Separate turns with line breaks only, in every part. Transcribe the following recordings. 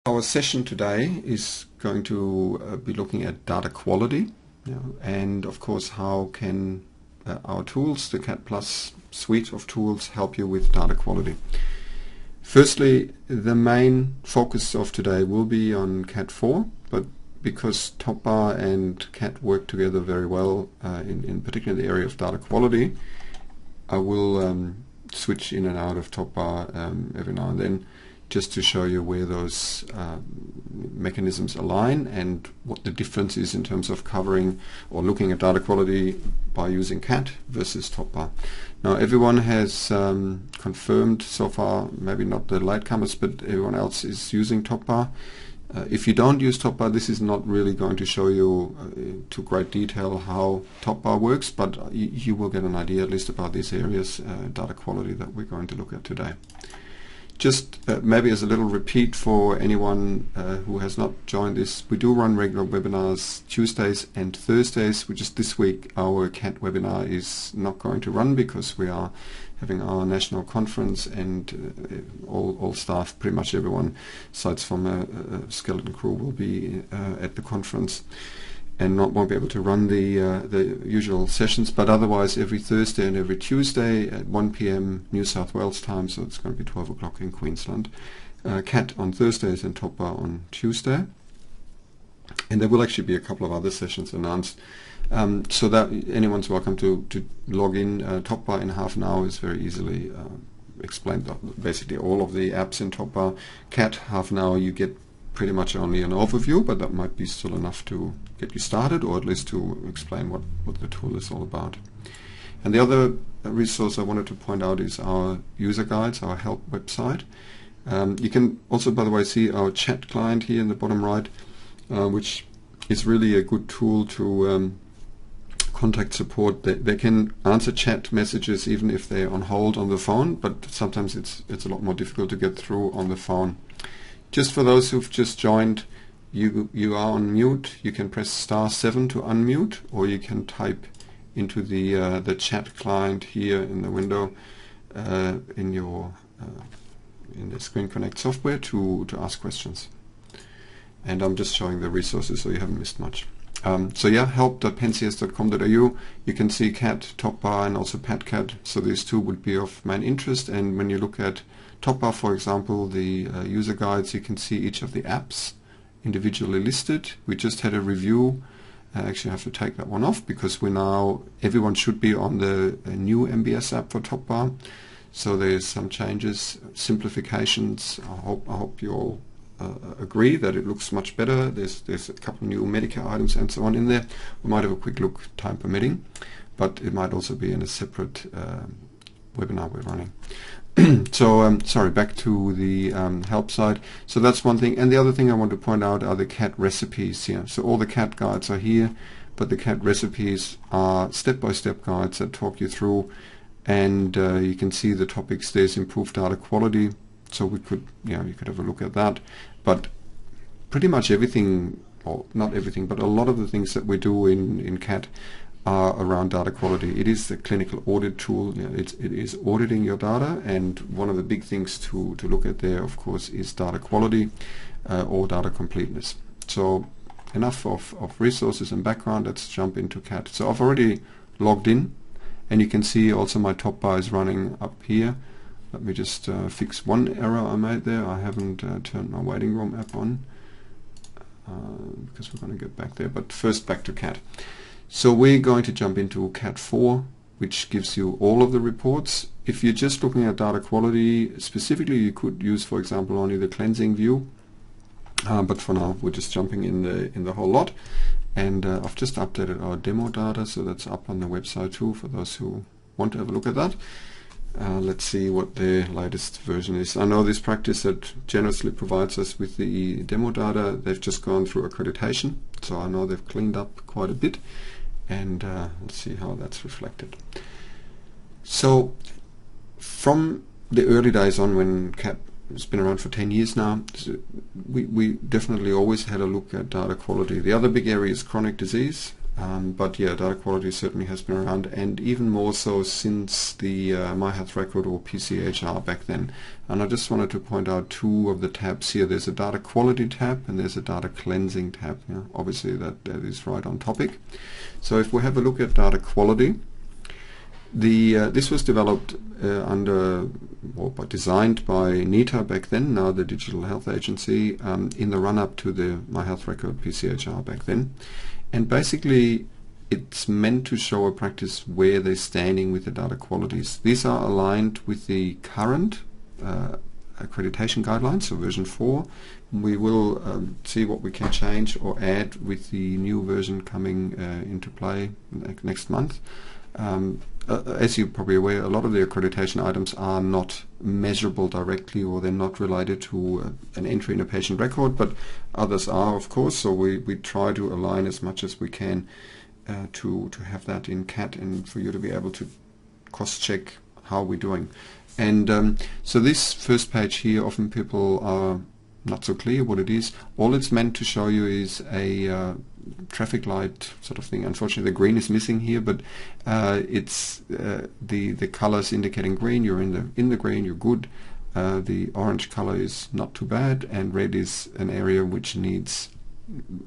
Our session today is going to be looking at data quality, and of course how can our tools, the CAT Plus suite of tools, help you with data quality. Firstly, the main focus of today will be on CAT 4, but because TopBar and CAT work together very well, in particular in the area of data quality, I will switch in and out of TopBar every now and then, just to show you where those mechanisms align and what the difference is in terms of covering or looking at data quality by using CAT versus TopBar. Now, everyone has confirmed so far, maybe not the latecomers, but everyone else is using TopBar. If you don't use TopBar, this is not really going to show you to great detail how TopBar works, but you will get an idea at least about these areas, data quality, that we're going to look at today. Just maybe as a little repeat for anyone who has not joined this, we do run regular webinars Tuesdays and Thursdays, which is this week our CAT webinar is not going to run because we are having our national conference and all staff, pretty much everyone, aside from a skeleton crew, will be at the conference and won't be able to run the usual sessions, but otherwise every Thursday and every Tuesday at 1 p.m. New South Wales time, so it's going to be 12 o'clock in Queensland. CAT on Thursdays and TopBar on Tuesday. And there will actually be a couple of other sessions announced, so that anyone's welcome to log in. TopBar in half an hour is very easily explained, basically all of the apps in TopBar. CAT, half an hour, you get pretty much only an overview, but that might be still enough to get you started, or at least to explain what the tool is all about. And the other resource I wanted to point out is our user guides, our help website. You can also, by the way, see our chat client here in the bottom right, which is really a good tool to contact support. They can answer chat messages even if they're on hold on the phone, but sometimes it's a lot more difficult to get through on the phone. Just for those who've just joined, you are on mute. You can press *7 to unmute, or you can type into the chat client here in the window in the Screen Connect software to ask questions. And I'm just showing the resources so you haven't missed much. So yeah, help.pencs.com.au. You can see CAT, TopBar, and also PatCat. So these two would be of main interest. And when you look at TopBar, for example, the user guides, you can see each of the apps individually listed. We just had a review. I actually have to take that one off because everyone should be on the new MBS app for TopBar. So there's some changes, simplifications. I hope you all agree that it looks much better. There's a couple of new Medicare items and so on in there. We might have a quick look, time permitting, but it might also be in a separate webinar we're running. So sorry, back to the help side. So that's one thing, and the other thing I want to point out are the CAT recipes here. So all the CAT guides are here, but the CAT recipes are step-by-step guides that talk you through, and you can see the topics. There's improved data quality, so you could have a look at that. But pretty much everything, or not everything, but a lot of the things that we do in CAT are around data quality. It is the clinical audit tool. It is auditing your data, and one of the big things to look at there, of course, is data quality or data completeness. So enough of resources and background. Let's jump into CAT. So I've already logged in, and you can see also my TopBar is running up here. Let me just fix one error I made there. I haven't turned my waiting room app on because we're going to get back there. But first, back to CAT. So we're going to jump into CAT 4, which gives you all of the reports. If you're just looking at data quality specifically, you could use, for example, only the cleansing view. But for now, we're just jumping in the whole lot. And I've just updated our demo data, so that's up on the website too for those who want to have a look at that. Let's see what the latest version is. I know this practice that generously provides us with the demo data, they've just gone through accreditation, so I know they've cleaned up quite a bit, and let's see how that's reflected. So from the early days on, when CAT has been around for 10 years now, we definitely always had a look at data quality. The other big area is chronic disease. But yeah, data quality certainly has been around, and even more so since the My Health Record or PCHR back then. And I just wanted to point out two of the tabs here. There's a data quality tab and there's a data cleansing tab. Yeah, obviously that is right on topic. So if we have a look at data quality, this was developed designed by NITA back then, now the Digital Health Agency, in the run-up to the My Health Record PCHR back then. And basically it's meant to show a practice where they're standing with the data qualities. These are aligned with the current accreditation guidelines, so version 4. We will see what we can change or add with the new version coming into play next month. As you're probably aware, a lot of the accreditation items are not measurable directly, or they're not related to an entry in a patient record, but others are, of course. So we try to align as much as we can to have that in CAT, and for you to be able to cross-check how we're doing. And so this first page here, often people are not so clear what it is. All it's meant to show you is a traffic light sort of thing. Unfortunately the green is missing here, but it's the colors indicating green. You're in the green, you're good. The orange color is not too bad, and red is an area which needs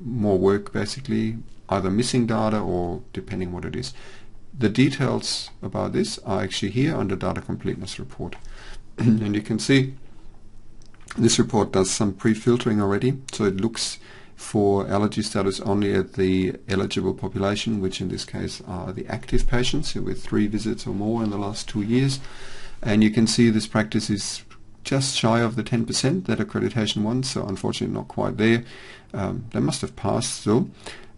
more work, basically, either missing data or depending what it is. The details about this are actually here under data completeness report. And you can see this report does some pre-filtering already, so it looks for allergy status only at the eligible population, which in this case are the active patients with 3 visits or more in the last 2 years. And you can see this practice is just shy of the 10% that accreditation wants, so unfortunately not quite there. They must have passed still,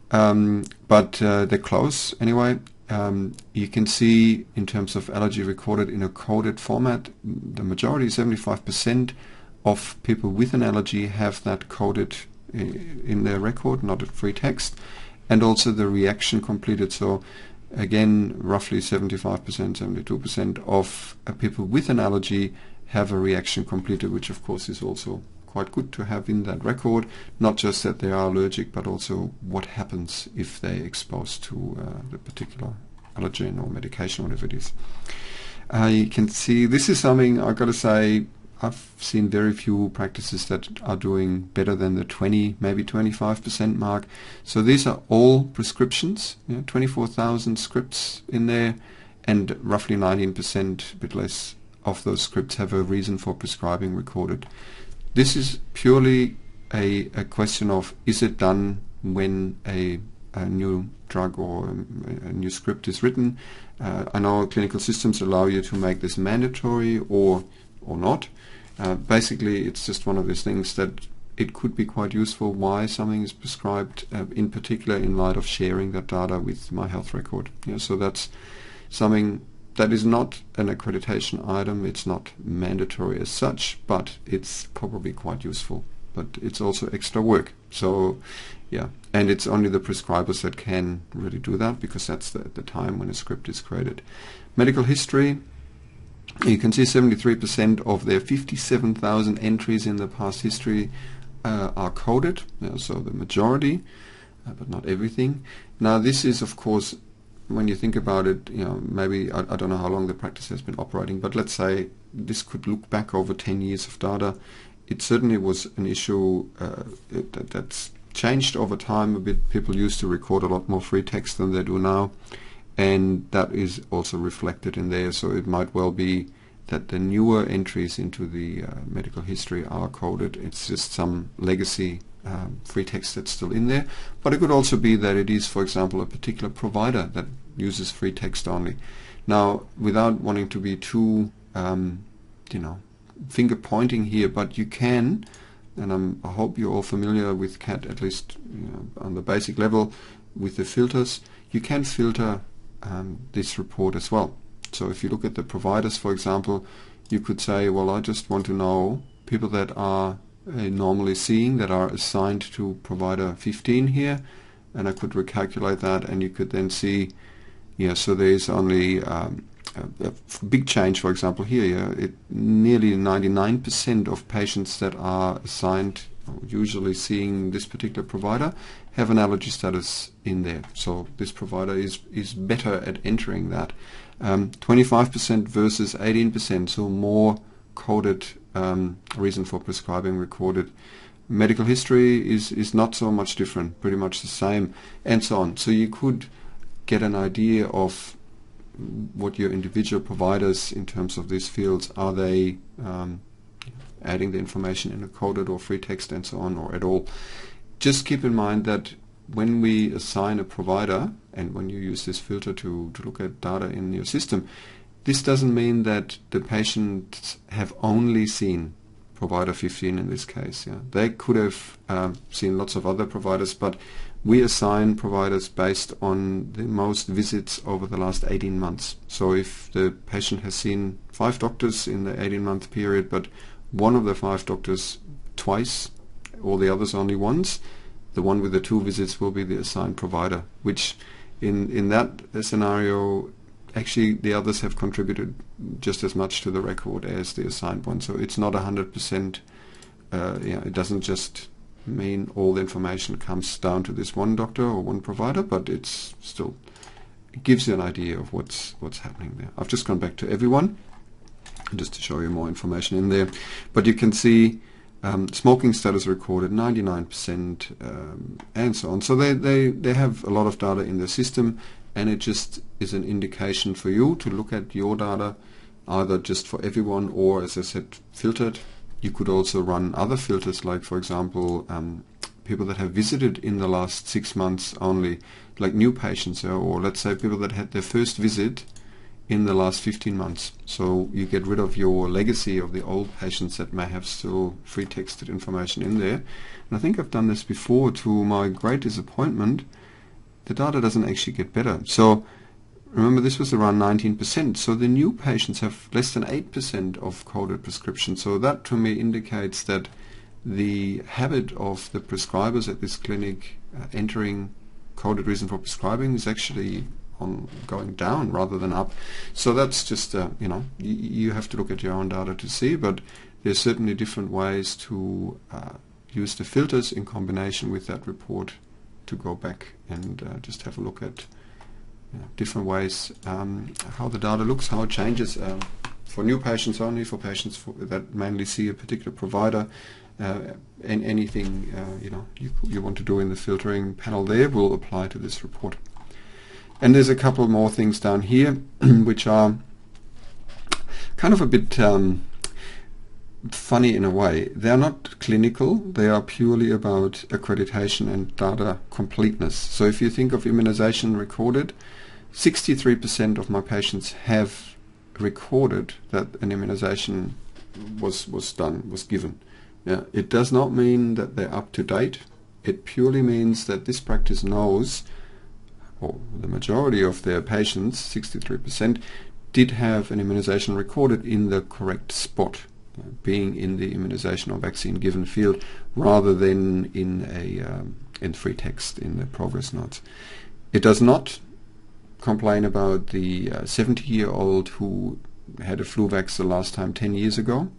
but they're close anyway. You can see in terms of allergy recorded in a coded format, the majority, 75% of people with an allergy have that coded in their record, not a free text, and also the reaction completed. So again, roughly 75%, 72% of people with an allergy have a reaction completed, which of course is also quite good to have in that record, not just that they are allergic, but also what happens if they're exposed to the particular allergen or medication, whatever it is. You can see this is something I've got to say, I've seen very few practices that are doing better than the 20, maybe 25% mark. So these are all prescriptions, 24,000 scripts in there, and roughly 19%, a bit less, of those scripts have a reason for prescribing recorded. This is purely a question of, is it done when a new drug or a new script is written? I know clinical systems allow you to make this mandatory or not. Basically, it's just one of those things that it could be quite useful why something is prescribed, in particular in light of sharing that data with My Health Record. So that's something that is not an accreditation item. It's not mandatory as such, but it's probably quite useful. But it's also extra work. So yeah, and it's only the prescribers that can really do that, because that's the time when a script is created. Medical history. You can see 73% of their 57,000 entries in the past history are coded, so the majority, but not everything. Now this is, of course, when you think about it, maybe, I don't know how long the practice has been operating, but let's say this could look back over 10 years of data. It certainly was an issue that's changed over time a bit. People used to record a lot more free text than they do now, and that is also reflected in there. So it might well be that the newer entries into the medical history are coded. It's just some legacy free text that's still in there. But it could also be that it is, for example, a particular provider that uses free text only. Now, without wanting to be too, finger pointing here, but you can, and I hope you're all familiar with CAT, at least on the basic level, with the filters. You can filter this report as well. So if you look at the providers, for example, you could say, well, I just want to know people that are normally seeing, that are assigned to provider 15 here, and I could recalculate that, and you could then see, so there's only a big change, for example, here. Nearly 99% of patients that are assigned usually seeing this particular provider, have an allergy status in there. So this provider is better at entering that. 25% versus 18%, so more coded reason for prescribing recorded. Medical history is not so much different, pretty much the same, and so on. So you could get an idea of what your individual providers in terms of these fields, are they adding the information in a coded or free text and so on, or at all. Just keep in mind that when we assign a provider, and when you use this filter to look at data in your system, this doesn't mean that the patients have only seen provider 15 in this case. Yeah. They could have seen lots of other providers, but we assign providers based on the most visits over the last 18 months. So if the patient has seen 5 doctors in the 18-month period, but one of the 5 doctors twice, all the others only once, the one with the 2 visits will be the assigned provider, which in that scenario, actually the others have contributed just as much to the record as the assigned one. So it's not 100%, it doesn't just mean all the information comes down to this one doctor or one provider, but it's still, it gives you an idea of what's happening there. I've just gone back to everyone just to show you more information in there, but you can see smoking status recorded 99%, and so on. So they have a lot of data in the system, and it just is an indication for you to look at your data, either just for everyone or, as I said, filtered. You could also run other filters, like for example people that have visited in the last 6 months only, like new patients, or let's say people that had their first visit in the last 15 months. So you get rid of your legacy of the old patients that may have still free texted information in there. And I think I've done this before. To my great disappointment, the data doesn't actually get better. So remember, this was around 19%. So the new patients have less than 8% of coded prescriptions. So that to me indicates that the habit of the prescribers at this clinic entering coded reason for prescribing is actually going down rather than up. So that's just you have to look at your own data to see, but there's certainly different ways to use the filters in combination with that report to go back and just have a look at different ways how the data looks, how it changes for new patients only, for patients that mainly see a particular provider, and anything you want to do in the filtering panel there will apply to this report. And there's a couple more things down here which are kind of a bit funny in a way. They're not clinical, they are purely about accreditation and data completeness. So if you think of immunization recorded, 63% of my patients have recorded that an immunization was given. Yeah, it does not mean that they're up to date. It purely means that this practice knows, or the majority of their patients, 63%, did have an immunization recorded in the correct spot, being in the immunization or vaccine given field, rather than in free text in the progress notes. It does not complain about the 70-year-old who had a flu vax the last time 10 years ago,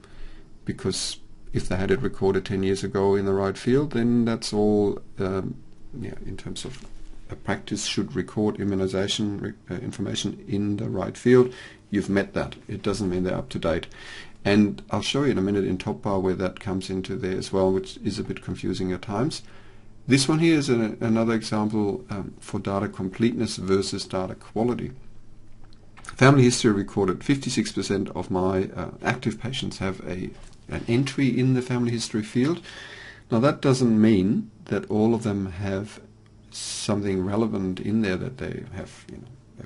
because if they had it recorded 10 years ago in the right field, then that's all in terms of a practice should record immunization information in the right field. You've met that. It doesn't mean they're up to date. And I'll show you in a minute in top bar where that comes into there as well, which is a bit confusing at times. This one here is another example for data completeness versus data quality. Family history recorded. 56% of my active patients have an entry in the family history field. Now that doesn't mean that all of them have something relevant in there, that they have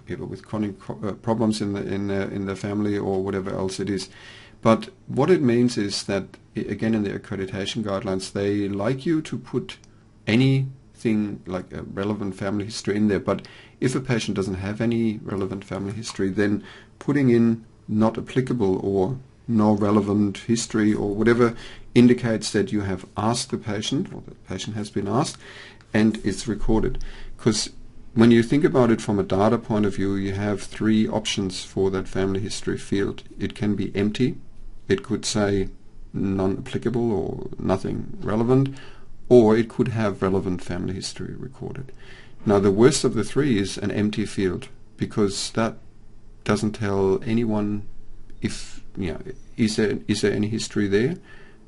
people with chronic problems in their family or whatever else it is. But what it means is that, again, in the accreditation guidelines, they like you to put anything like a relevant family history in there. But if a patient doesn't have any relevant family history, then putting in not applicable or no relevant history or whatever indicates that you have asked the patient, or the patient has been asked, and it's recorded. Because when you think about it from a data point of view, you have 3 options for that family history field. It can be empty. It could say non-applicable or nothing relevant, or it could have relevant family history recorded. Now the worst of the three is an empty field, because that doesn't tell anyone if, is there any history there?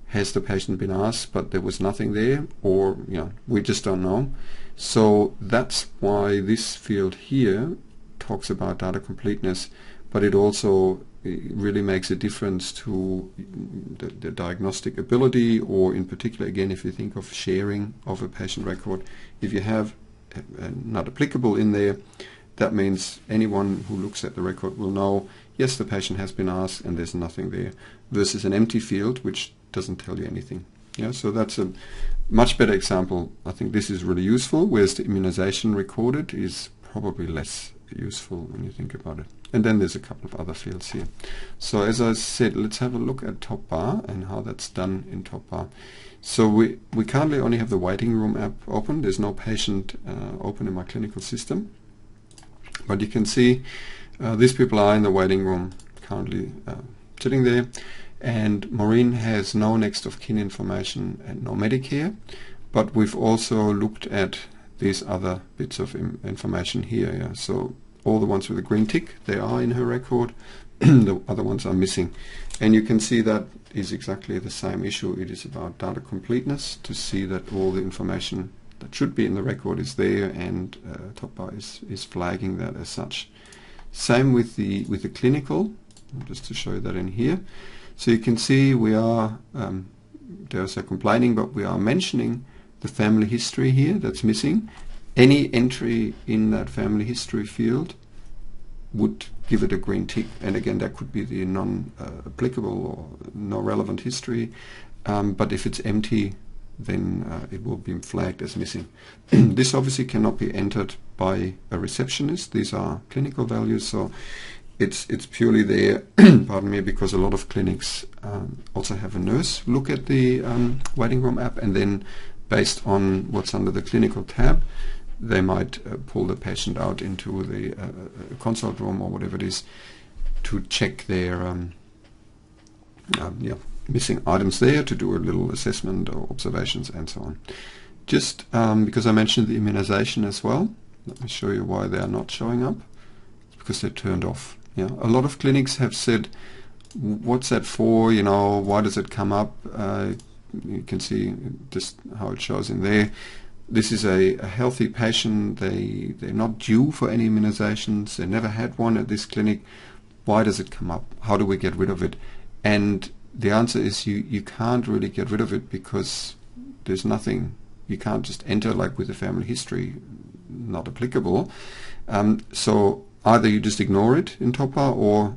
Has the patient been asked but there was nothing there, or we just don't know. So that's why this field here talks about data completeness, but it also really makes a difference to the diagnostic ability, or in particular, again, if you think of sharing of a patient record, if you have not applicable in there, that means anyone who looks at the record will know, yes, the patient has been asked and there's nothing there, versus an empty field which doesn't tell you anything. So that's a much better example. I think this is really useful, whereas the immunization recorded is probably less useful when you think about it. And then there's a couple of other fields here. So as I said, let's have a look at TopBar and how that's done in TopBar. So we currently only have the waiting room app open. There's no patient open in my clinical system. But you can see these people are in the waiting room currently sitting there. And Maureen has no next of kin information and no Medicare. But we've also looked at these other bits of information here. So all the ones with a green tick, they are in her record. The other ones are missing. And you can see that is exactly the same issue. It is about data completeness, to see that all the information that should be in the record is there, and TopBar is flagging that as such. Same with the clinical, just to show you that in here. So you can see we are, there's a complaining, but we are mentioning the family history here that's missing. Any entry in that family history field would give it a green tick, and again that could be the non-applicable or no relevant history, but if it's empty, then it will be flagged as missing. This obviously cannot be entered by a receptionist. These are clinical values, so it's purely there pardon me, because a lot of clinics also have a nurse look at the waiting room app, and then based on what's under the clinical tab, they might pull the patient out into the consult room or whatever it is to check their missing items there, to do a little assessment or observations and so on. Just because I mentioned the immunization as well, let me show you why they are not showing up. It's because they're turned off. A lot of clinics have said, what's that for? Why does it come up? You can see just how it shows in there. This is a healthy patient. They're not due for any immunizations. They never had one at this clinic. Why does it come up? How do we get rid of it? And the answer is you can't really get rid of it, because there's nothing. You can't just enter like with a family history, not applicable. So either you just ignore it in TopBar, or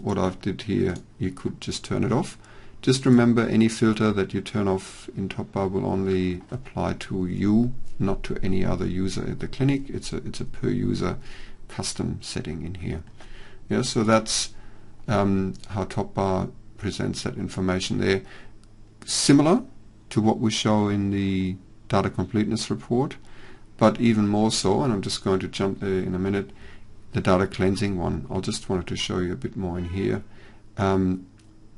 what I've did here, you could just turn it off. Just remember, any filter that you turn off in TopBar will only apply to you, not to any other user at the clinic. It's a per user custom setting in here. So that's how TopBar presents that information there. Similar to what we show in the data completeness report, but even more so, and I'm just going to jump there in a minute, the data cleansing one. I'll just wanted to show you a bit more in here.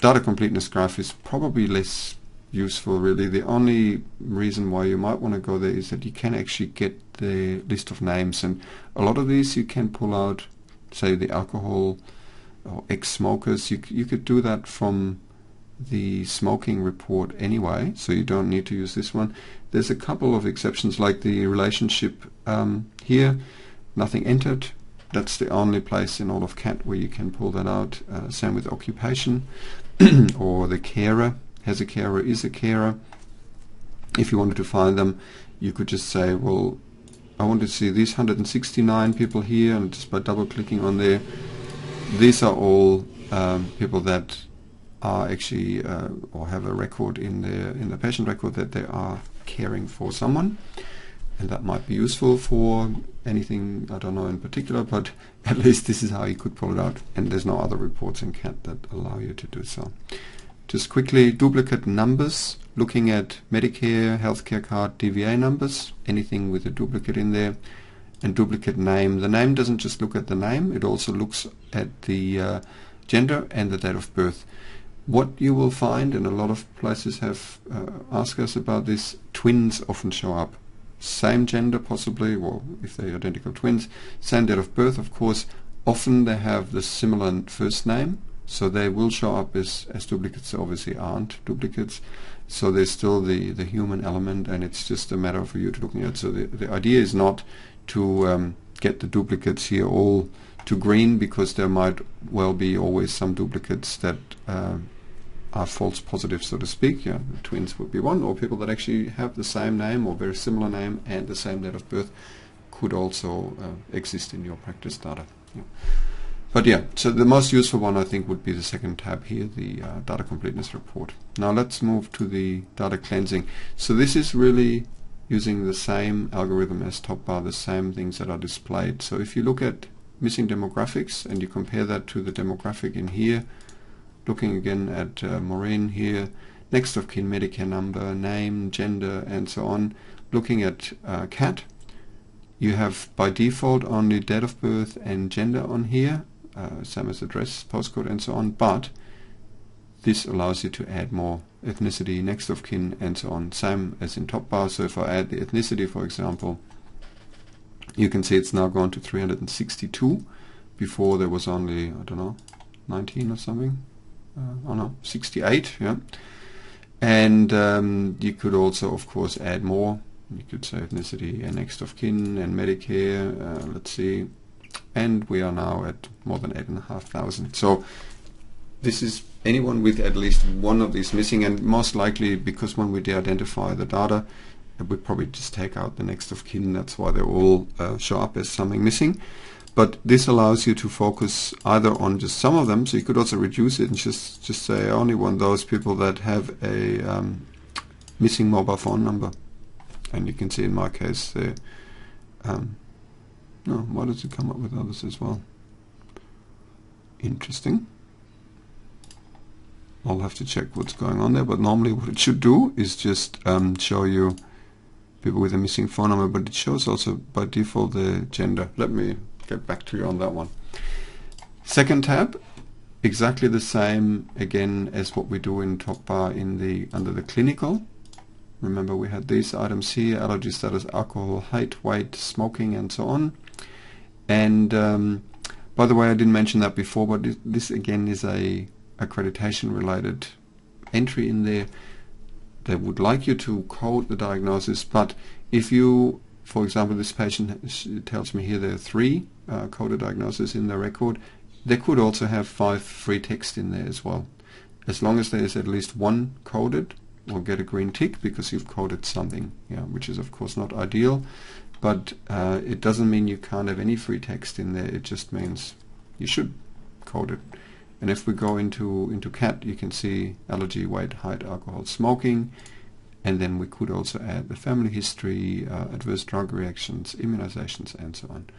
Data completeness graph is probably less useful, really. The only reason why you might want to go there is that you can actually get the list of names, and a lot of these you can pull out, say the alcohol or ex-smokers. You could do that from the smoking report anyway, so you don't need to use this one. There's a couple of exceptions, like the relationship here, nothing entered. That's the only place in all of CAT where you can pull that out. Same with occupation, or the carer, has a carer, is a carer. If you wanted to find them, you could just say, well, I want to see these 169 people here, and just by double clicking on there, these are all people that are actually or have a record in the patient record that they are caring for someone. And that might be useful for anything, I don't know in particular, but at least this is how you could pull it out. And there's no other reports in CAT that allow you to do so. Just quickly, duplicate numbers, looking at Medicare, healthcare card, DVA numbers, anything with a duplicate in there, and duplicate name. The name doesn't just look at the name, it also looks at the gender and the date of birth. What you will find, and a lot of places have asked us about this, twins often show up. Same gender possibly, or if they're identical twins, same date of birth of course. Often they have the similar first name, so they will show up as duplicates. They obviously aren't duplicates. So there's still the human element, and it's just a matter for you to looking at. So the idea is not to get the duplicates here all to green, because there might well be always some duplicates that are false positives, so to speak. Yeah, twins would be one, or people that actually have the same name or very similar name and the same date of birth could also exist in your practice data. Yeah. But yeah, so the most useful one I think would be the second tab here, the data completeness report. Now let's move to the data cleansing. So this is really using the same algorithm as top bar, the same things that are displayed. So if you look at missing demographics and you compare that to the demographic in here, looking again at Maureen here, next of kin, Medicare number, name, gender, and so on. Looking at Kat, you have by default only date of birth and gender on here, same as address, postcode, and so on, but this allows you to add more ethnicity, next of kin, and so on, same as in top bar. So if I add the ethnicity, for example, you can see it's now gone to 362. Before there was only, I don't know, 19 or something. Oh no, 68, yeah. And you could also, of course, add more. You could say ethnicity and next of kin and Medicare, let's see. And we are now at more than 8,500. So this is anyone with at least one of these missing, and most likely, because when we de-identify the data, we probably just take out the next of kin. That's why they all show up as something missing. But this allows you to focus either on just some of them, so you could also reduce it and just say I only want those people that have a missing mobile phone number. And you can see in my case there, no, why does it come up with others as well? Interesting. I'll have to check what's going on there, but normally what it should do is just show you people with a missing phone number, but it shows also by default the gender. Let me get back to you on that one. Second tab, exactly the same again as what we do in top bar in the under the clinical. Remember we had these items here: allergy status, alcohol, height, weight, smoking, and so on. And by the way, I didn't mention that before, but this again is a accreditation related entry in there. They would like you to code the diagnosis, but if you, for example, this patient tells me here there are 3 coded diagnoses in their record, they could also have 5 free text in there as well. As long as there is at least 1 coded, we'll get a green tick because you've coded something, yeah, which is of course not ideal, but it doesn't mean you can't have any free text in there. It just means you should code it. And if we go into Kat, you can see allergy, weight, height, alcohol, smoking, and then we could also add the family history, adverse drug reactions, immunizations, and so on.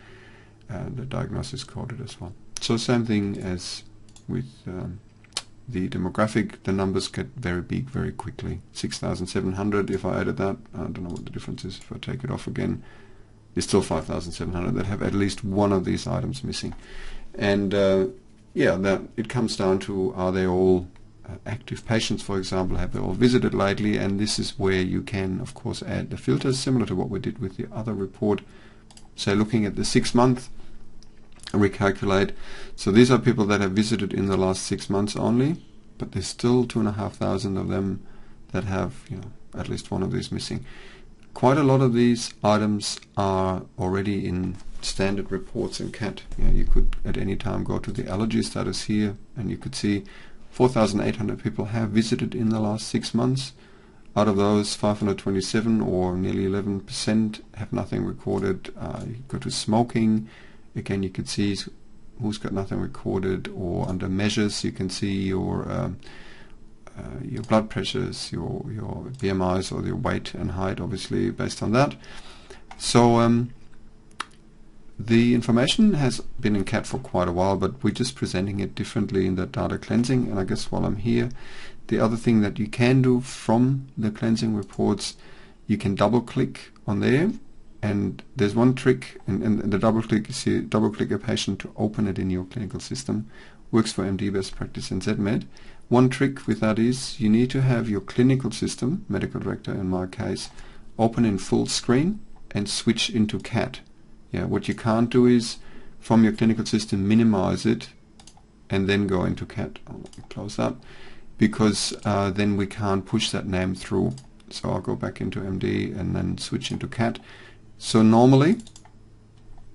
The diagnosis coded as well. So same thing as with the demographic, the numbers get very big very quickly. 6,700, if I added that, I don't know what the difference is if I take it off again, it's still 5,700 that have at least one of these items missing. And yeah, that it comes down to, are they all active patients, for example, have they all visited lately? And this is where you can of course add the filters, similar to what we did with the other report. So looking at the 6 month, recalculate. So these are people that have visited in the last 6 months only, but there's still 2,500 of them that have, you know, at least one of these missing. Quite a lot of these items are already in standard reports in CAT. You could at any time go to the allergy status here, and you could see 4,800 people have visited in the last 6 months. Out of those, 527, or nearly 11%, have nothing recorded. You go to smoking. Again, you can see who's got nothing recorded, or under measures you can see your blood pressures, your BMIs, or your weight and height, obviously based on that. So the information has been in CAT for quite a while, but we're just presenting it differently in the data cleansing. And I guess while I'm here, the other thing that you can do from the cleansing reports, you can double click on there. And there's one trick, and the double click is here, double click a patient to open it in your clinical system. works for MD Best Practice and ZMed. One trick with that is you need to have your clinical system, Medical Director in my case, open in full screen and switch into CAT. Yeah, what you can't do is from your clinical system minimize it and then go into CAT. I'll close that, because then we can't push that name through. So I'll go back into MD and then switch into CAT. So normally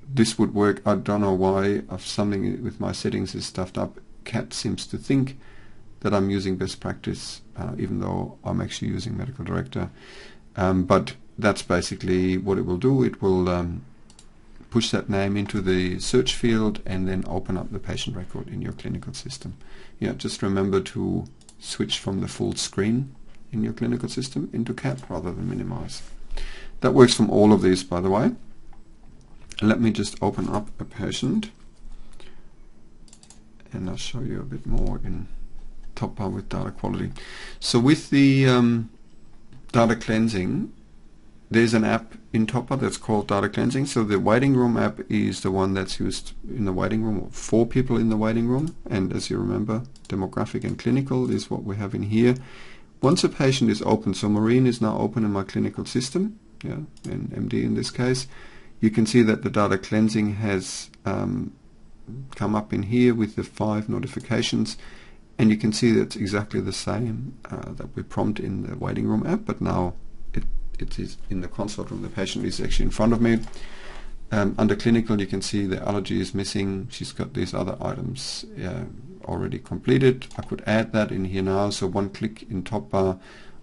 this would work. I don't know why, if something with my settings is stuffed up, CAT seems to think that I'm using Best Practice, even though I'm actually using Medical Director. But that's basically what it will do. It will push that name into the search field and then open up the patient record in your clinical system. Yeah, just remember to switch from the full screen in your clinical system into CAT rather than minimize. That works from all of these, by the way. Let me just open up a patient and I'll show you a bit more in TopBar with data quality. So with the data cleansing, there's an app in TopBar that's called Data Cleansing. So the waiting room app is the one that's used in the waiting room, 4 people in the waiting room, and as you remember, demographic and clinical is what we have in here. Once a patient is open, so Maureen is now open in my clinical system, yeah, in MD in this case, you can see that the data cleansing has come up in here with the 5 notifications, and you can see that's exactly the same that we prompt in the waiting room app, but now it is in the consult room. The patient is actually in front of me. Under clinical, you can see the allergy is missing. She's got these other items already completed. I could add that in here now, so one click in TopBar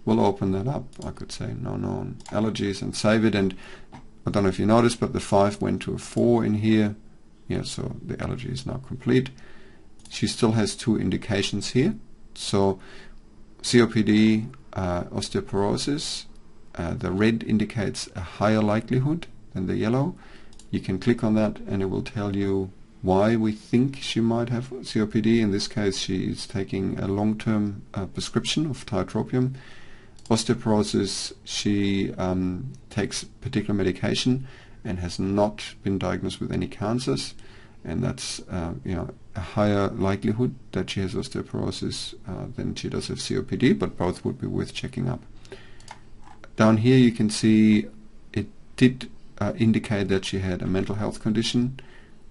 will open that up. I could say no known allergies and save it, and I don't know if you noticed, but the 5 went to a 4 in here. Yeah, so the allergy is now complete. She still has 2 indications here. So COPD, osteoporosis, the red indicates a higher likelihood than the yellow. You can click on that and it will tell you why we think she might have COPD. In this case, she is taking a long-term prescription of tiotropium. Osteoporosis, she takes particular medication and has not been diagnosed with any cancers, and that's a higher likelihood that she has osteoporosis than she does have COPD, but both would be worth checking up. Down here you can see it did indicate that she had a mental health condition,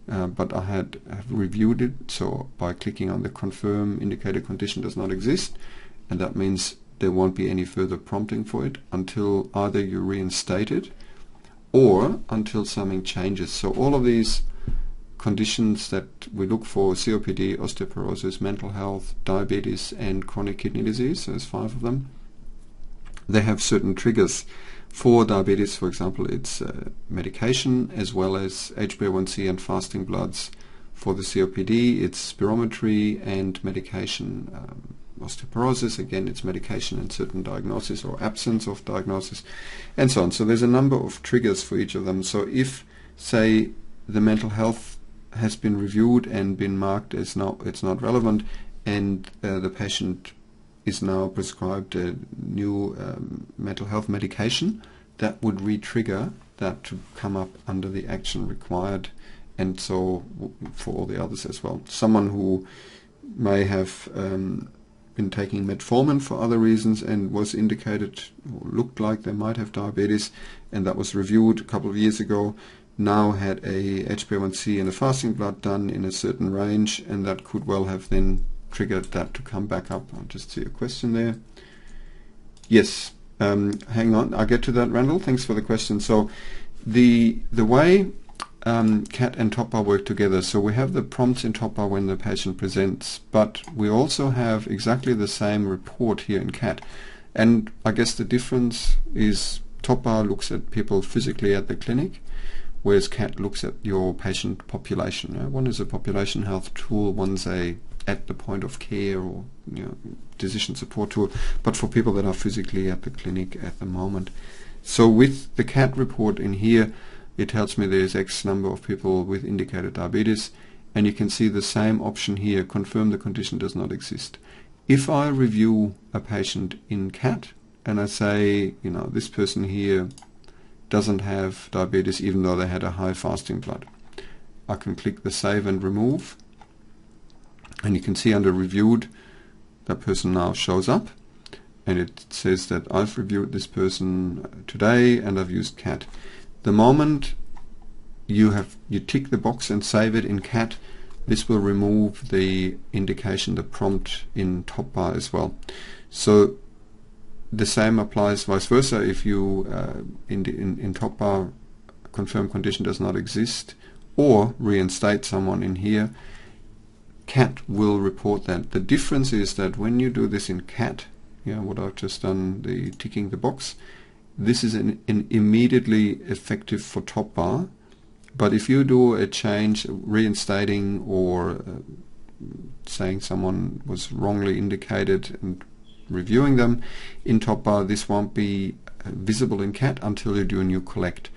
but I have reviewed it, so by clicking on the confirm indicated condition does not exist, and that means there won't be any further prompting for it until either you reinstate it or until something changes. So all of these conditions that we look for, COPD, osteoporosis, mental health, diabetes and chronic kidney disease, so there's 5 of them, they have certain triggers. For diabetes, for example, it's medication as well as HbA1c and fasting bloods. For the COPD, it's spirometry and medication. Osteoporosis, again, it's medication and certain diagnosis or absence of diagnosis, and so on. So there's a number of triggers for each of them. So if, say, the mental health has been reviewed and been marked as it's not relevant, and the patient is now prescribed a new mental health medication, that would re-trigger that to come up under the action required, and so for all the others as well. Someone who may have been taking metformin for other reasons and was indicated or looked like they might have diabetes, and that was reviewed a couple of years ago, now had a HbA1c and a fasting blood done in a certain range, and that could well have then triggered that to come back up. I'll just see a question there. Yes, hang on, I'll get to that, Randall. Thanks for the question. So the way CAT and TopBar work together, so we have the prompts in TopBar when the patient presents, but we also have exactly the same report here in CAT. And I guess the difference is TopBar looks at people physically at the clinic, whereas CAT looks at your patient population. One is a population health tool, one's a at the point of care or decision support tool, but for people that are physically at the clinic at the moment. So with the CAT report in here, it tells me there's X number of people with indicated diabetes, and you can see the same option here, confirm the condition does not exist. If I review a patient in CAT and I say, this person here doesn't have diabetes even though they had a high fasting blood, I can click the save and remove, And you can see under reviewed, that person now shows up, and it says that I've reviewed this person today and I've used CAT. The moment you tick the box and save it in CAT, this will remove the indication, the prompt in top bar as well. So the same applies vice versa. If you in top bar confirm condition does not exist, or reinstate someone in here, CAT will report that. The difference is that when you do this in CAT, what I've just done, the ticking the box, this is an immediately effective for top bar. But if you do a change, reinstating or saying someone was wrongly indicated and reviewing them in top bar, this won't be visible in CAT until you do a new collect.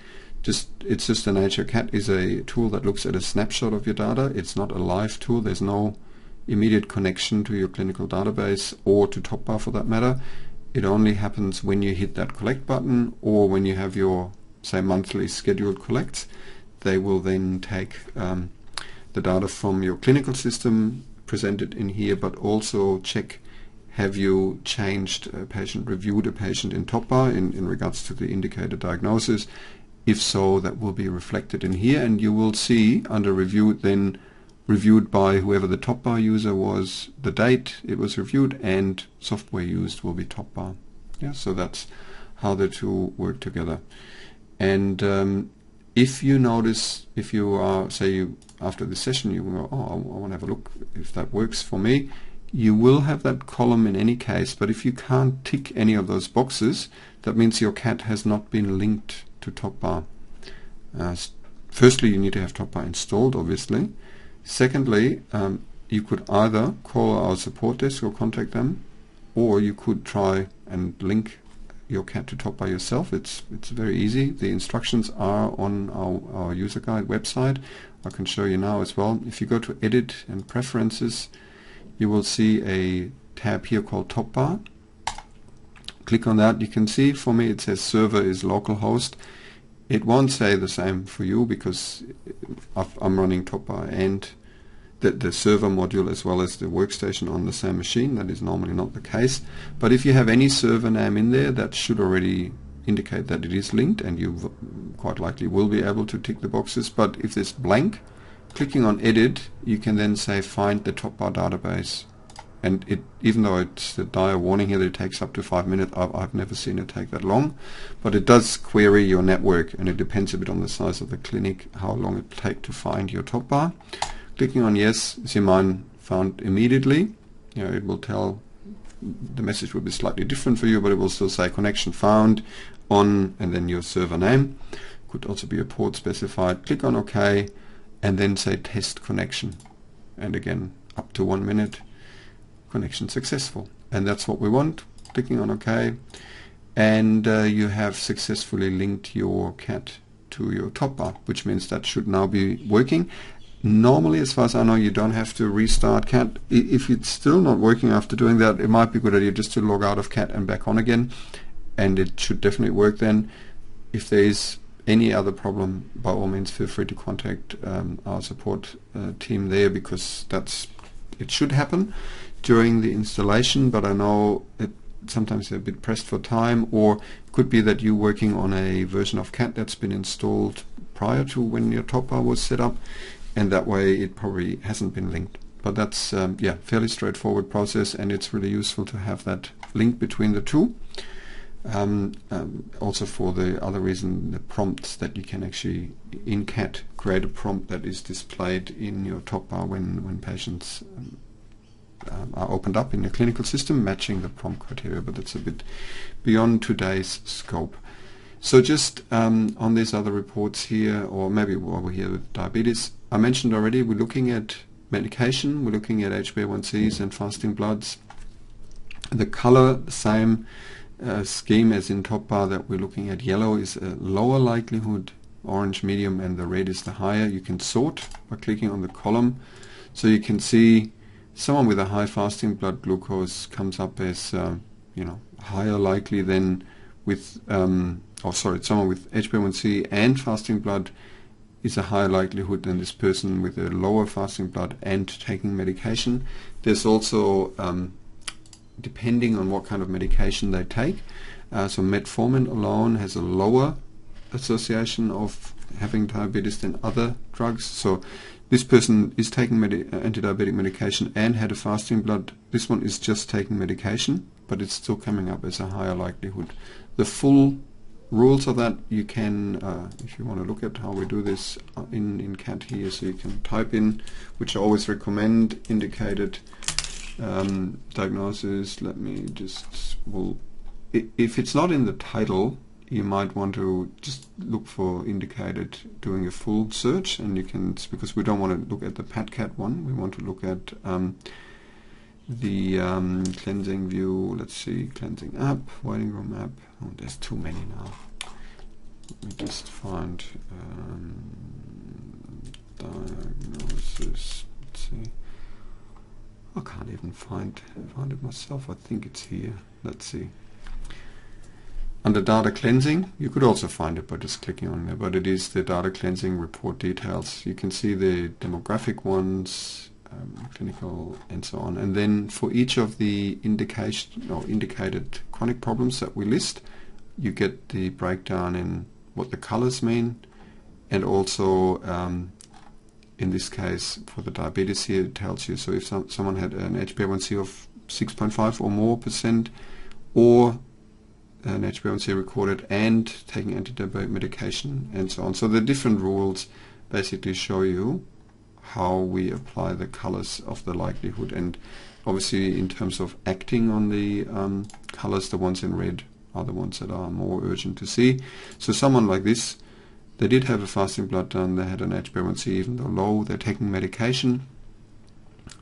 It's just the nature. CAT is a tool that looks at a snapshot of your data. It's not a live tool. There's no immediate connection to your clinical database or to top bar for that matter. It only happens when you hit that collect button, or when you have your, say, monthly scheduled collects. They will then take the data from your clinical system, present it in here, but also check, have you changed a patient, reviewed a patient in top bar in regards to the indicated diagnosis. If so, that will be reflected in here, and you will see under reviewed, then reviewed by whoever the top bar user was, the date it was reviewed, and software used will be top bar. So that's how the two work together. And if you notice, if you are, say, after the session, you go, oh, I want to have a look if that works for me, you will have that column in any case. But if you can't tick any of those boxes, that means your CAT has not been linked to top bar. Firstly, you need to have top bar installed, obviously. Secondly, you could either call our support desk or contact them, or you could try and link your CAT to top bar yourself. It's very easy. The instructions are on our user guide website. I can show you now as well. If you go to Edit and Preferences, you will see a tab here called top bar. Click on that. You can see for me it says server is localhost. It won't say the same for you because I'm running top bar and the server module as well as the workstation on the same machine. That is normally not the case. But if you have any server name in there, that should already indicate that it is linked, and you quite likely will be able to tick the boxes. But if it's blank, clicking on Edit, you can then say find the top bar database. And even though it's a dire warning here that it takes up to 5 minutes, I've never seen it take that long. But it does query your network, and it depends a bit on the size of the clinic, how long it takes to find your top bar. Clicking on yes, see mine found immediately. It will tell, the message will be slightly different for you, but it will still say connection found on, and then your server name. Could also be a port specified. Click on OK, and then say test connection. And again, up to 1 minute. Connection successful, and that's what we want. Clicking on OK, and you have successfully linked your CAT to your top bar, which means that should now be working. Normally, as far as I know, you don't have to restart CAT. If it's still not working after doing that, it might be a good idea just to log out of CAT and back on again, and it should definitely work then. If there is any other problem, by all means feel free to contact our support team there, because it should happen during the installation, but I know sometimes they're a bit pressed for time, or it could be that you're working on a version of CAT that's been installed prior to when your top bar was set up, and that way it probably hasn't been linked. But that's fairly straightforward process, and it's really useful to have that link between the two. Also for the other reason, the prompts that you can actually in CAT create a prompt that is displayed in your top bar when patients are opened up in your clinical system, matching the prompt criteria, but that's a bit beyond today's scope. So just on these other reports here, or maybe while we're here with diabetes, I mentioned already we're looking at medication, we're looking at HbA1cs and fasting bloods. The color, the same scheme as in top bar that we're looking at. Yellow is a lower likelihood, orange medium, and the red is the higher. You can sort by clicking on the column, so you can see someone with a high fasting blood glucose comes up as higher likely than with someone with HbA1c and fasting blood is a higher likelihood than this person with a lower fasting blood and taking medication. There's also, depending on what kind of medication they take, so metformin alone has a lower association of having diabetes than other drugs. So this person is taking anti-diabetic medication and had a fasting blood. This one is just taking medication, but it's still coming up as a higher likelihood. The full rules of that you can, if you want to look at how we do this in CAT here, so you can type in, which I always recommend, indicated diagnosis. Let me just, if it's not in the title, you might want to just look for indicated, doing a full search, and you can, because we don't want to look at the PATCAT one, we want to look at the cleansing view. Let's see, cleansing app, waiting room app. Oh, there's too many now. Let me just find diagnosis. Let's see. I can't even find it myself. I think it's here. Let's see. Under data cleansing, you could also find it by just clicking on there, but it is the data cleansing report details. You can see the demographic ones, clinical, and so on. And then for each of the indication or indicated chronic problems that we list, you get the breakdown in what the colors mean, and also in this case for the diabetes here, it tells you. So if someone had an HbA1c of 6.5 or more %, or an HbA1c recorded and taking anti-diabetic medication, and so on. So the different rules basically show you how we apply the colors of the likelihood, and obviously in terms of acting on the colors, the ones in red are the ones that are more urgent to see. So someone like this, they did have a fasting blood done, they had an HbA1c even though low, they're taking medication,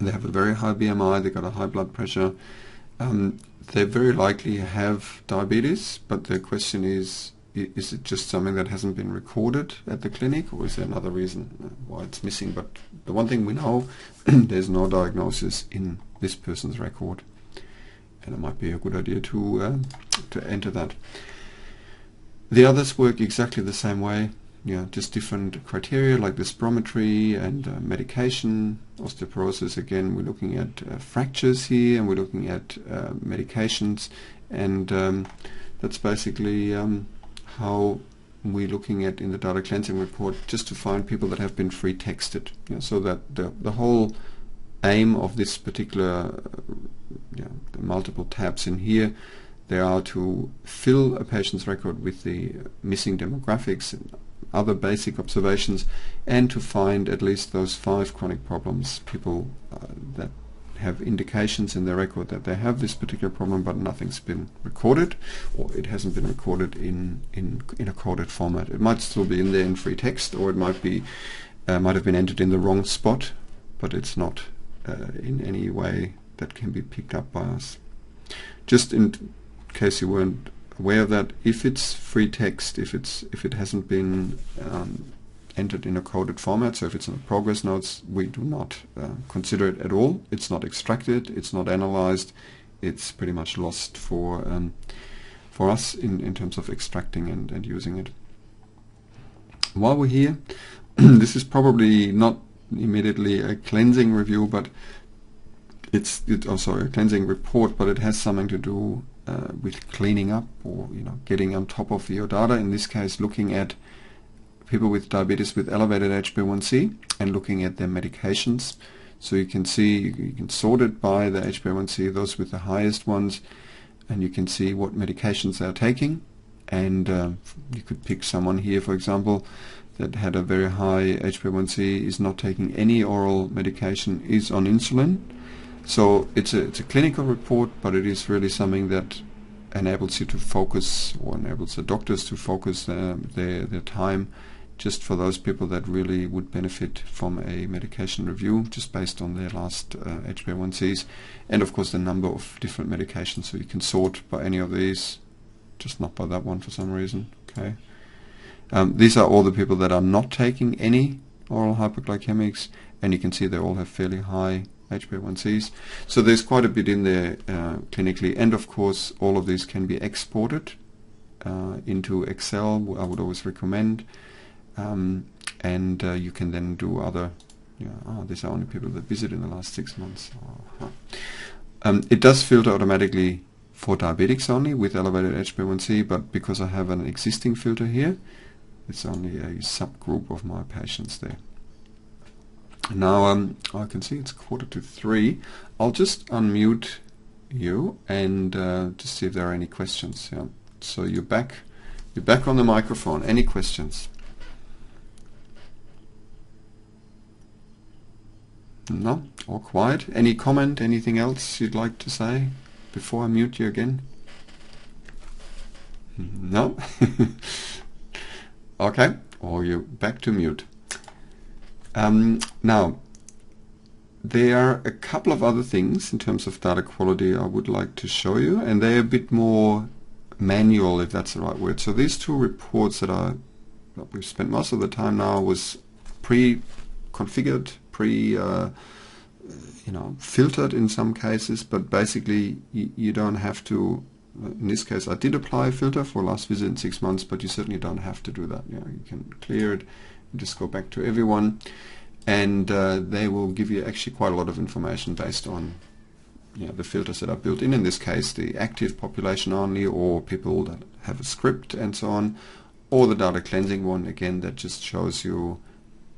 they have a very high BMI, they got a high blood pressure, they very likely have diabetes, but the question is it just something that hasn't been recorded at the clinic, or is there another reason why it's missing? But the one thing we know, there's no diagnosis in this person's record, and it might be a good idea to enter that. The others work exactly the same way, just different criteria like the spirometry and medication. Osteoporosis, again, we're looking at fractures here, and we're looking at medications, and that's basically how we're looking at in the data cleansing report, just to find people that have been free texted, so that the whole aim of this particular the multiple tabs in here, they are to fill a patient's record with the missing demographics and other basic observations, and to find at least those 5 chronic problems, people that have indications in their record that they have this particular problem, but nothing's been recorded, or it hasn't been recorded in a coded format. It might still be in there in free text, or it might have been entered in the wrong spot, but it's not in any way that can be picked up by us. Just in case you weren't aware of that, if it's free text, if it hasn't been entered in a coded format, so if it's in the progress notes, we do not consider it at all. It's not extracted, it's not analyzed, it's pretty much lost for us in terms of extracting and using it. While we're here, this is probably not immediately a cleansing review, but a cleansing report, but it has something to do with cleaning up, or getting on top of your data. In this case, looking at people with diabetes with elevated HbA1c and looking at their medications. So you can see, you can sort it by the HbA1c, those with the highest ones, and you can see what medications they are taking. And you could pick someone here, for example, that had a very high HbA1c, is not taking any oral medication, is on insulin. So it's a clinical report, but it is really something that enables you to focus, or enables the doctors to focus their time just for those people that really would benefit from a medication review, just based on their last HbA1cs, and of course the number of different medications. So you can sort by any of these, just not by that one for some reason. Okay. These are all the people that are not taking any oral hypoglycemics, and you can see they all have fairly high HbA1cs. So there's quite a bit in there clinically, and of course all of these can be exported into Excel. I would always recommend, and you can then do other. These are only people that visit in the last 6 months. It does filter automatically for diabetics only with elevated HbA1c, but because I have an existing filter here, it's only a subgroup of my patients there. Now I can see it's 2:45. I'll just unmute you and just see if there are any questions. Yeah. So you're back on the microphone. Any questions? No? All quiet? Any comment? Anything else you'd like to say before I mute you again? No? Okay. Or you're back to mute. Now, there are a couple of other things in terms of data quality I would like to show you, and they're a bit more manual, if that's the right word. So these two reports that we've spent most of the time now was pre-configured, filtered in some cases, but basically you don't have to. In this case, I did apply a filter for last visit in 6 months, but you certainly don't have to do that. You can clear it, just go back to everyone, and they will give you actually quite a lot of information based on the filters that are built in this case, the active population only, or people that have a script and so on, or the data cleansing one, again, that just shows you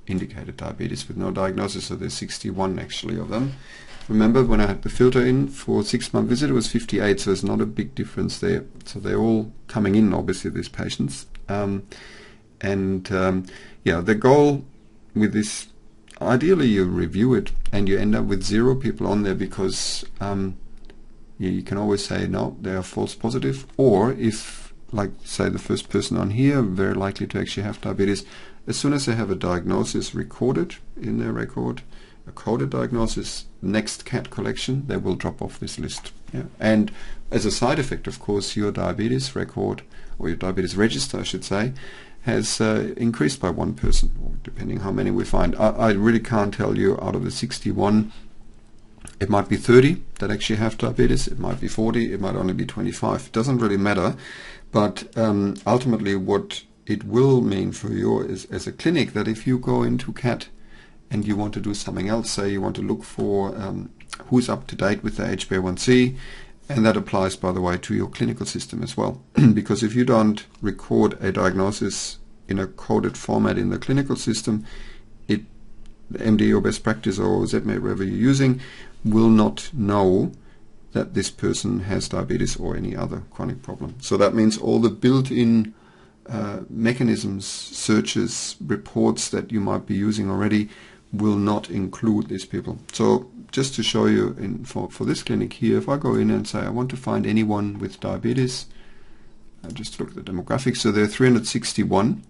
indicated diabetes with no diagnosis. So there's 61 actually of them. Remember, when I had the filter in for 6-month visit, it was 58, so there's not a big difference there. So they're all coming in, obviously, these patients. The goal with this, ideally you review it and you end up with 0 people on there, because you can always say, no, they are false positive, or if, like, say, the first person on here, very likely to actually have diabetes, as soon as they have a diagnosis recorded in their record, a coded diagnosis, next CAT collection, they will drop off this list. Yeah. And as a side effect, of course, your diabetes record, or your diabetes register, I should say, has increased by 1 person, or depending how many we find. I really can't tell you out of the 61, it might be 30 that actually have diabetes, it might be 40, it might only be 25. It doesn't really matter, but ultimately what it will mean for you is, as a clinic, that if you go into CAT and you want to do something else, say you want to look for who's up to date with the HbA1c, and that applies, by the way, to your clinical system as well. Because if you don't record a diagnosis in a coded format in the clinical system, the MD or best practice or ZMate, wherever you're using, will not know that this person has diabetes or any other chronic problem. So that means all the built-in mechanisms, searches, reports that you might be using already will not include these people. So just to show you, for this clinic here, if I go in and say I want to find anyone with diabetes, I just look at the demographics. So there are 361,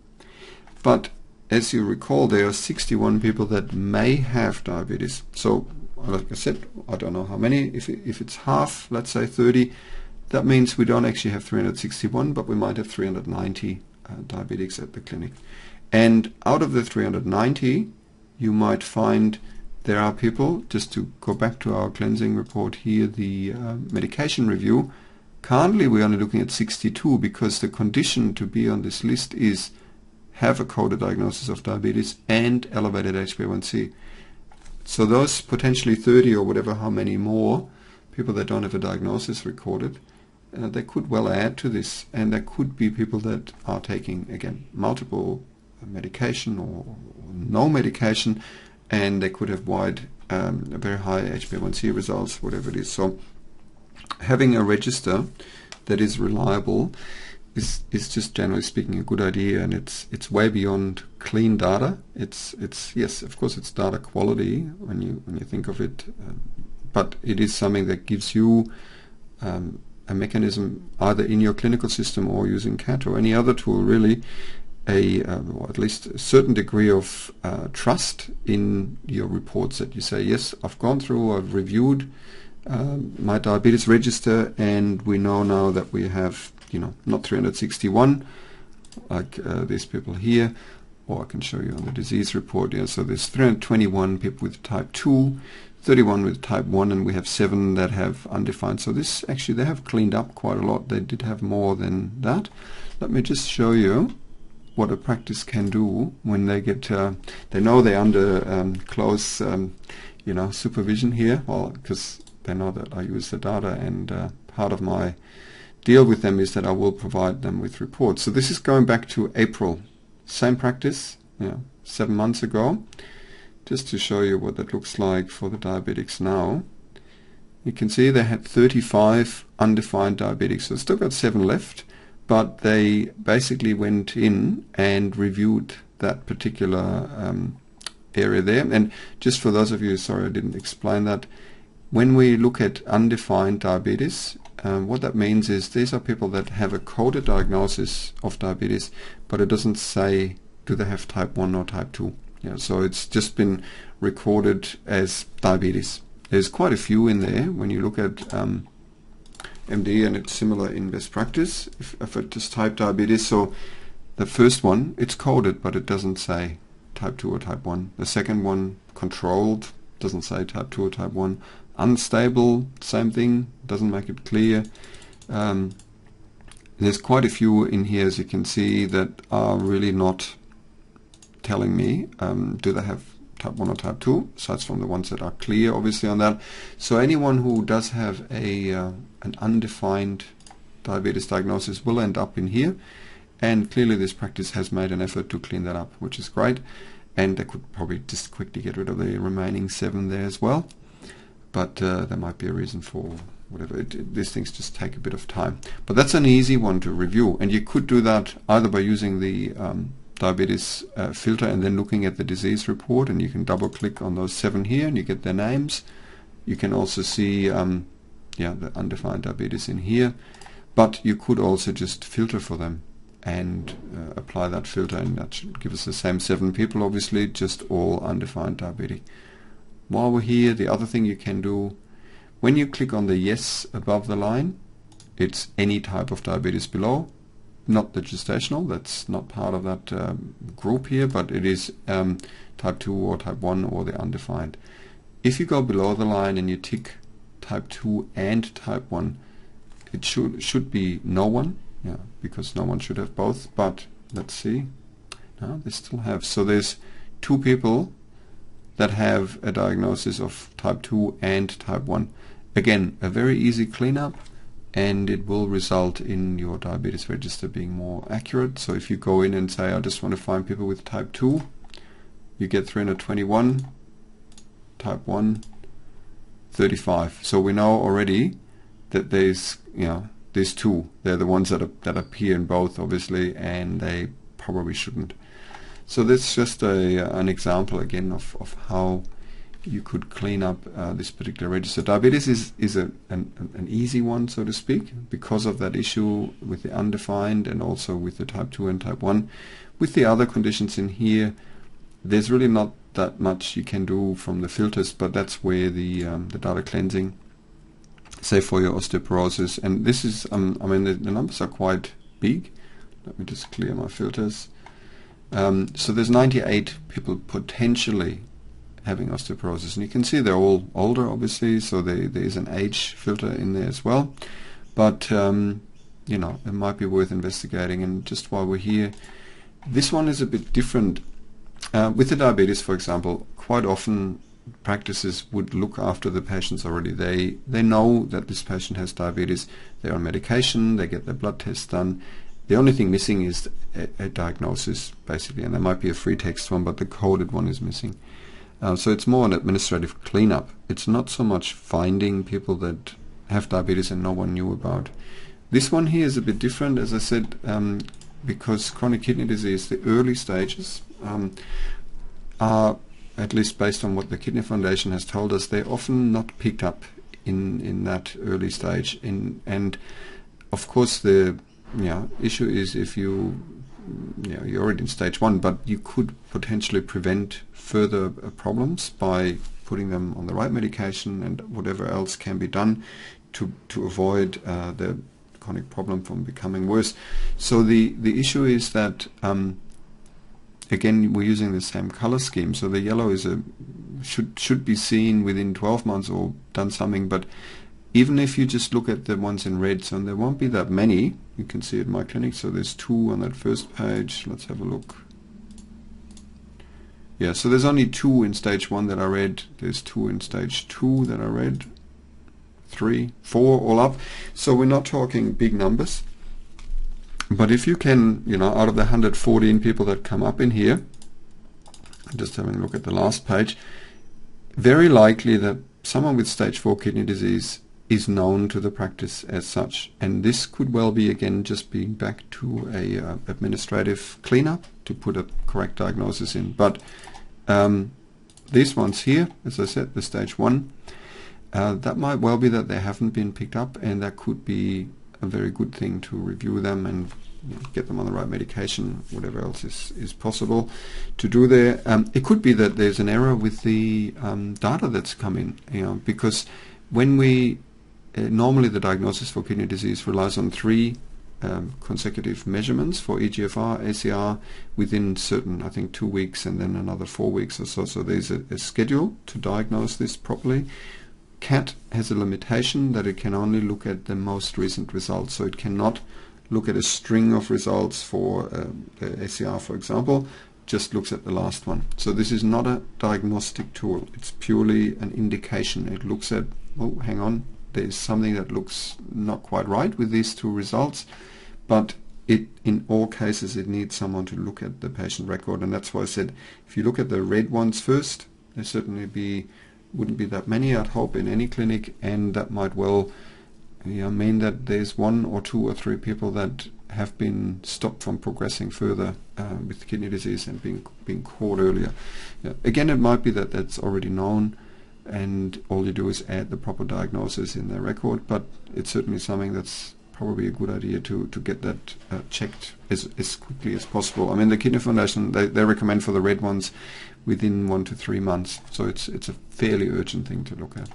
but as you recall, there are 61 people that may have diabetes. So like I said, I don't know how many. If it's half, let's say 30, that means we don't actually have 361, but we might have 390 diabetics at the clinic. And out of the 390, you might find there are people, just to go back to our cleansing report here, the medication review, currently we're only looking at 62, because the condition to be on this list is have a coded diagnosis of diabetes and elevated HbA1c. So those potentially 30 or whatever, how many more people that don't have a diagnosis recorded, they could well add to this, and there could be people that are taking, again, multiple medication or no medication, and they could have very high HbA1c results, whatever it is. So having a register that is reliable is just, generally speaking, a good idea, and it's way beyond clean data. It's yes, of course, it's data quality when you think of it, but it is something that gives you a mechanism, either in your clinical system or using CAT or any other tool, really, or at least a certain degree of trust in your reports, that you say, yes, I've gone through, I've reviewed my diabetes register, and we know now that we have, not 361 like these people here, or I can show you on the disease report. So there's 321 people with type 2, 31 with type 1, and we have 7 that have undefined. So this, actually, they have cleaned up quite a lot. They did have more than that. Let me just show you what a practice can do when they get, they know they're under close, supervision here, well, because they know that I use the data, and part of my deal with them is that I will provide them with reports. So this is going back to April, same practice, 7 months ago, just to show you what that looks like for the diabetics now. You can see they had 35 undefined diabetics, so still got 7 left, but they basically went in and reviewed that particular area there. And just for those of you, sorry I didn't explain that, when we look at undefined diabetes, what that means is these are people that have a coded diagnosis of diabetes, but it doesn't say do they have type 1 or type 2. So it's just been recorded as diabetes. There's quite a few in there when you look at MD, and it's similar in best practice. If it just type diabetes, so the first one, it's coded, but it doesn't say type 2 or type 1. The second one, controlled, doesn't say type 2 or type 1. Unstable, same thing, doesn't make it clear. There's quite a few in here, as you can see, that are really not telling me do they have type 1 or type 2, aside from the ones that are clear obviously on that. So anyone who does have an undefined diabetes diagnosis will end up in here, and clearly this practice has made an effort to clean that up, which is great, and they could probably just quickly get rid of the remaining 7 there as well, but there might be a reason for whatever. These things just take a bit of time, but that's an easy one to review, and you could do that either by using the diabetes filter and then looking at the disease report, and you can double click on those 7 here and you get their names. You can also see the undefined diabetes in here, but you could also just filter for them and apply that filter, and that should give us the same 7 people, obviously, just all undefined diabetic. While we're here, the other thing you can do, when you click on the yes above the line, it's any type of diabetes below, not the gestational, that's not part of that group here, but it is type 2 or type 1 or the undefined. If you go below the line and you tick type 2 and type 1, it should be no one, because no one should have both, but let's see, no, they still have. So there's 2 people that have a diagnosis of type 2 and type 1. Again, a very easy cleanup, and it will result in your diabetes register being more accurate. So if you go in and say I just want to find people with type 2, you get 321, type 1, 35. So we know already that there's these 2, they're the ones that appear in both, obviously, and they probably shouldn't. So that's just an example again of how you could clean up this particular register. Diabetes is an easy one, so to speak, because of that issue with the undefined and also with the type 2 and type 1. With the other conditions in here, there's really not that much you can do from the filters, but that's where the data cleansing, say for your osteoporosis, and this is, the numbers are quite big. Let me just clear my filters. So there's 98 people potentially having osteoporosis, and you can see they're all older, obviously, so there is an age filter in there as well, but it might be worth investigating. And just while we're here, this one is a bit different. With the diabetes, for example, quite often practices would look after the patients already. They know that this patient has diabetes, they're on medication, they get their blood tests done. The only thing missing is a diagnosis, basically, and there might be a free text one, but the coded one is missing. So it's more an administrative cleanup. It's not so much finding people that have diabetes and no one knew about. This one here is a bit different, as I said, because chronic kidney disease, the early stages are, at least based on what the Kidney Foundation has told us, they're often not picked up in that early stage. And of course the issue is if you're already in stage 1, but you could potentially prevent further problems by putting them on the right medication and whatever else can be done to avoid the chronic problem from becoming worse. So the issue is that again, we're using the same color scheme. So the yellow is should be seen within 12 months or done something, but even if you just look at the ones in red, so there won't be that many. You can see at my clinic, so there's 2 on that first page. Let's have a look. Yeah, so there's only 2 in stage 1 that are red. There's 2 in stage 2 that are red. 3, 4 all up. So we're not talking big numbers. But if you can, out of the 114 people that come up in here, just having a look at the last page, very likely that someone with stage 4 kidney disease is known to the practice as such. And this could well be, again, just being back to a administrative cleanup to put a correct diagnosis in. But these ones here, as I said, the stage 1, that might well be that they haven't been picked up, and that could be a very good thing to review them and get them on the right medication, whatever else is possible to do there. It could be that there's an error with the data that's come in, because when we normally the diagnosis for kidney disease relies on 3 consecutive measurements for EGFR, ACR within certain, I think, 2 weeks and then another 4 weeks or so. So there's a schedule to diagnose this properly. CAT has a limitation that it can only look at the most recent results, so it cannot look at a string of results for the ACR, for example, just looks at the last one. So this is not a diagnostic tool, it's purely an indication. It looks at, oh, hang on, there's something that looks not quite right with these 2 results, but in all cases it needs someone to look at the patient record, and that's why I said if you look at the red ones first, there certainly wouldn't be that many, I'd hope, in any clinic, and that might well mean that there's 1 or 2 or 3 people that have been stopped from progressing further with kidney disease and being caught earlier. Again, it might be that that's already known, and all you do is add the proper diagnosis in the record, but it's certainly something that's probably a good idea to get that checked as quickly as possible. I mean, the Kidney Foundation, they recommend for the red ones within 1 to 3 months, so it's a fairly urgent thing to look at.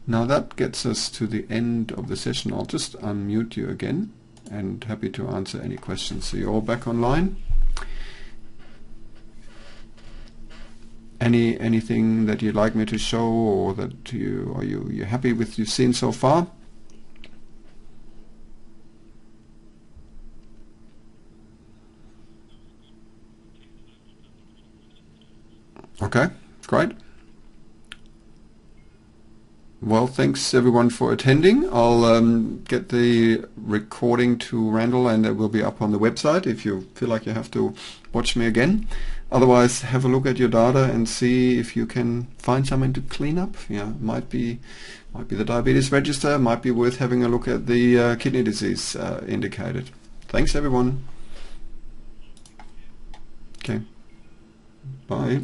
Now that gets us to the end of the session. I'll just unmute you again, and happy to answer any questions. So you're all back online. Anything that you'd like me to show, or that you're happy with you've seen so far? Okay, great. Well, thanks everyone for attending. I'll get the recording to Randall, and it will be up on the website if you feel like you have to watch me again. Otherwise, have a look at your data and see if you can find something to clean up. Might be the diabetes register, might be worth having a look at the kidney disease indicated. Thanks everyone. Okay, bye.